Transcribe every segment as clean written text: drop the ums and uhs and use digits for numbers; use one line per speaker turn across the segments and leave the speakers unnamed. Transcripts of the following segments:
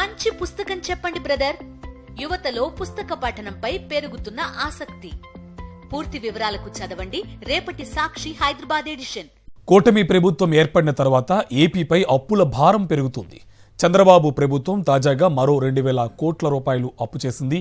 మంచి పుస్తకం చెప్పండి బ్రదర్. యువతలో పుస్తక పఠనంపై పెరుగుతున్న ఆసక్తి. పూర్తి వివరాలకు చదవండి రేపటి సాక్షి హైదరాబాద్ ఎడిషన్.
కూటమి ప్రభుత్వం ఏర్పడిన తర్వాత ఏపీపై అప్పుల భారం పెరుగుతుంది. చంద్రబాబు ప్రభుత్వం తాజాగా మరో 2,000 కోట్ల రూపాయలు అప్పు చేసింది.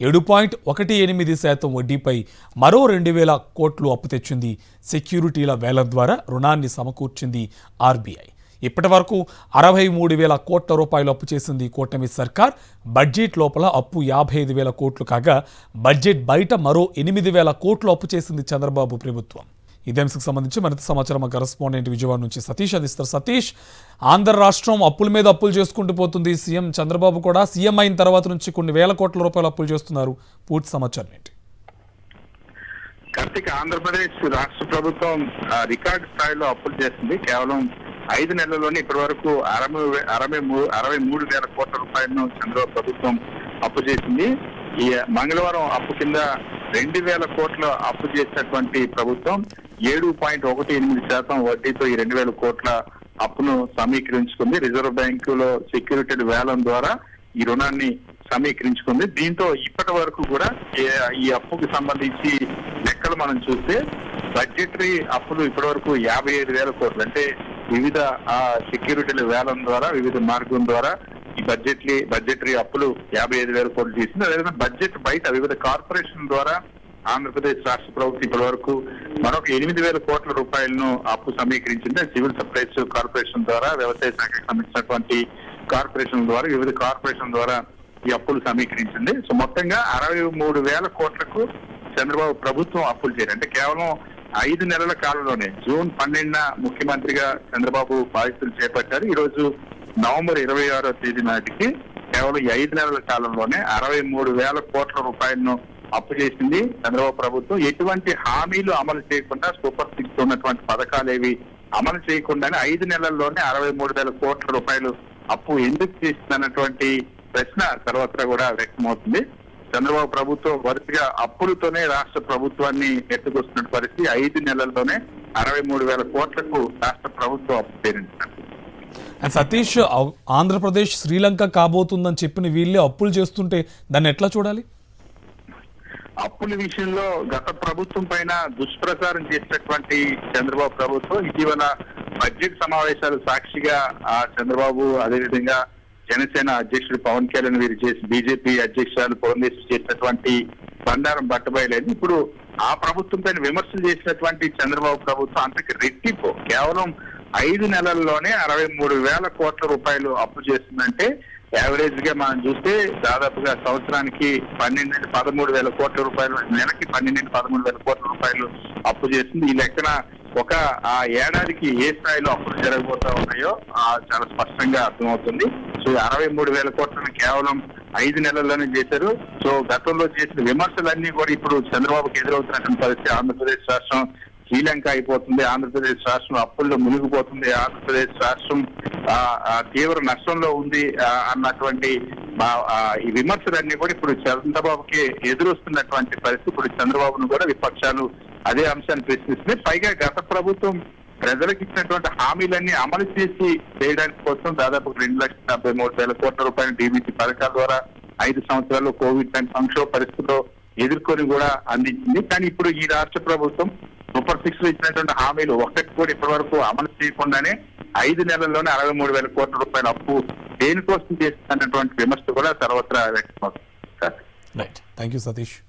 7.18% వడ్డీపై మరో 2,000 కోట్లు అప్పు తెచ్చింది. సెక్యూరిటీల వేలం ద్వారా రుణాన్ని సమకూర్చింది ఆర్బీఐ. ఇప్పటి వరకు 63,000 కోట్ల రూపాయలు అప్పు చేసింది కూటమి సర్కార్. బడ్జెట్ లోపల అప్పు 55,000 కోట్లు కాగా బడ్జెట్ బయట మరో 8,000 కోట్లు అప్పు చేసింది చంద్రబాబు ప్రభుత్వం. ఇదే అంశకు సంబంధించి మరింత సమాచారం మా కరెస్పాండెంట్ విజయవాడ నుంచి సతీష్ అందిస్తారు. సతీష్, ఆంధ్ర రాష్ట్రం అప్పుల మీద అప్పులు చేసుకుంటూ పోతుంది. సీఎం చంద్రబాబు కూడా సీఎం అయిన తర్వాత నుంచి కొన్ని వేల కోట్ల రూపాయలు అప్పులు చేస్తున్నారు. పూర్తి సమాచారం ఏంటి?
కార్తీక్, ఆంధ్రప్రదేశ్ రాష్ట్ర ప్రభుత్వం రికార్డు స్థాయిలో అప్పులు చేస్తుంది. కేవలం 5 నెలల్లోనే ఇప్పటి వరకు 63,000 కోట్ల రూపాయలను చంద్రబాబు ప్రభుత్వం అప్పు చేసింది. ఈ మంగళవారం అప్పు కింద 2,000 కోట్ల అప్పు చేసినటువంటి ప్రభుత్వం 7.18% వడ్డీతో ఈ 2,000 కోట్ల అప్పును సమీకరించుకుంది. రిజర్వ్ బ్యాంకులో సెక్యూరిటీ వేలం ద్వారా ఈ రుణాన్ని సమీకరించుకుంది. దీంతో ఇప్పటి వరకు కూడా ఈ అప్పుకి సంబంధించి లెక్కలు మనం చూస్తే బడ్జెటరీ అప్పులు ఇప్పటి వరకు 55,000 కోట్లు, అంటే వివిధ సెక్యూరిటీల వేలం ద్వారా వివిధ మార్గం ద్వారా ఈ బడ్జెటరీ అప్పులు 55,000 కోట్లు చేసింది. అదేవిధంగా బడ్జెట్ బయట వివిధ కార్పొరేషన్ ద్వారా ఆంధ్రప్రదేశ్ రాష్ట్ర ప్రభుత్వం ఇప్పటి వరకు మరొక 8,000 కోట్ల రూపాయలను అప్పు సమీకరించింది. సివిల్ సప్లైస్ కార్పొరేషన్ ద్వారా, వ్యవసాయ శాఖకు సంబంధించినటువంటి కార్పొరేషన్ ద్వారా, వివిధ కార్పొరేషన్ ద్వారా ఈ అప్పులు సమీకరించింది. సో మొత్తంగా 63,000 కోట్లకు చంద్రబాబు ప్రభుత్వం అప్పులు చేయాలి. అంటే కేవలం 5 నెలల కాలంలోనే జూన్ 12న ముఖ్యమంత్రిగా చంద్రబాబు బాధ్యతలు చేపట్టారు. ఈ రోజు నవంబర్ 26వ తేదీ నాటికి కేవలం 5 నెలల కాలంలోనే 63,000 కోట్ల రూపాయలను అప్పు చేసింది చంద్రబాబు ప్రభుత్వం. ఎటువంటి హామీలు అమలు చేయకుండా, సూపర్ 6 ఉన్నటువంటి పథకాలేవి అమలు చేయకుండానే 5 నెలల్లోనే 63,000 కోట్ల రూపాయలు అప్పు ఎందుకు చేసిందన్నటువంటి ప్రశ్న సర్వత్రా కూడా వ్యక్తమవుతుంది. చంద్రబాబు ప్రభుత్వం వరుసగా అప్పులతోనే రాష్ట్ర ప్రభుత్వాన్ని ఎత్తుకొస్తున్న పరిస్థితి. 5 నెలల్లోనే 63,000 కోట్లకు రాష్ట్ర ప్రభుత్వం అప్పు చేరింది.
సతీష్, ఆంధ్రప్రదేశ్ శ్రీలంక కాబోతుందని చెప్పిన వీళ్ళే అప్పులు చేస్తుంటే దాన్ని ఎట్లా చూడాలి?
అప్పుల విషయంలో గత ప్రభుత్వం పైన దుష్ప్రచారం చేసినటువంటి చంద్రబాబు ప్రభుత్వం ఇటీవల బడ్జెట్ సమావేశాలు సాక్షిగా చంద్రబాబు, అదేవిధంగా జనసేన అధ్యక్షుడు పవన్ కళ్యాణ్ వీరు చేసి బీజేపీ అధ్యక్షురాలు పురంధేశ్వరి చేసినటువంటి బండారం బట్టబయలేదు. ఇప్పుడు ఆ ప్రభుత్వం పైన విమర్శలు చేసినటువంటి చంద్రబాబు ప్రభుత్వం అంతకి రెట్టింపు కేవలం 5 నెలల్లోనే 63,000 కోట్ల రూపాయలు అప్పు చేస్తుందంటే యావరేజ్ గా మనం చూస్తే దాదాపుగా సంవత్సరానికి 12,000-13,000 కోట్ల రూపాయలు, నెలకి 12,000-13,000 కోట్ల రూపాయలు అప్పు చేస్తుంది. ఈ లెక్కన ఒక ఏడాదికి ఏ స్థాయిలో అప్పులు జరగబోతా ఉన్నాయో చాలా స్పష్టంగా అర్థమవుతుంది. సో 63,000 కోట్లను కేవలం 5 నెలల్లోనే చేశారు. సో గతంలో చేసిన విమర్శలన్నీ కూడా ఇప్పుడు చంద్రబాబుకి ఎదురవుతున్నటువంటి పరిస్థితి. ఆంధ్రప్రదేశ్ రాష్ట్రం శ్రీలంక అయిపోతుంది, ఆంధ్రప్రదేశ్ రాష్ట్రం అప్పుల్లో మునిగిపోతుంది, ఆంధ్రప్రదేశ్ రాష్ట్రం తీవ్ర నష్టంలో ఉంది అన్నటువంటి ఈ విమర్శలన్నీ కూడా ఇప్పుడు చంద్రబాబుకి ఎదురొస్తున్నటువంటి పరిస్థితి. ఇప్పుడు చంద్రబాబును కూడా విపక్షాలు అదే అంశాన్ని ప్రశ్నిస్తుంది. పైగా గత ప్రభుత్వం ప్రజలకు ఇచ్చినటువంటి హామీలన్నీ అమలు చేసి చేయడానికి కోసం దాదాపు 2,73,000 కోట్ల రూపాయల డీబీసీ పథకాల ద్వారా 5 సంవత్సరాల్లో కోవిడ్ సంక్షోభ పరిస్థితుల్లో ఎదుర్కొని కూడా అందించింది. కానీ ఇప్పుడు ఈ రాష్ట్ర ప్రభుత్వం సూపర్ 6 లో ఇచ్చినటువంటి హామీలు ఒక్కటి కూడా ఇప్పటి వరకు అమలు చేయకుండానే 5 నెలల్లోనే 63,000 కోట్ల రూపాయల అప్పు దేనికోసం చేస్తున్నటువంటి విమర్శ కూడా సర్వత్రా వ్యక్తమవుతుంది.
Thank you Satish.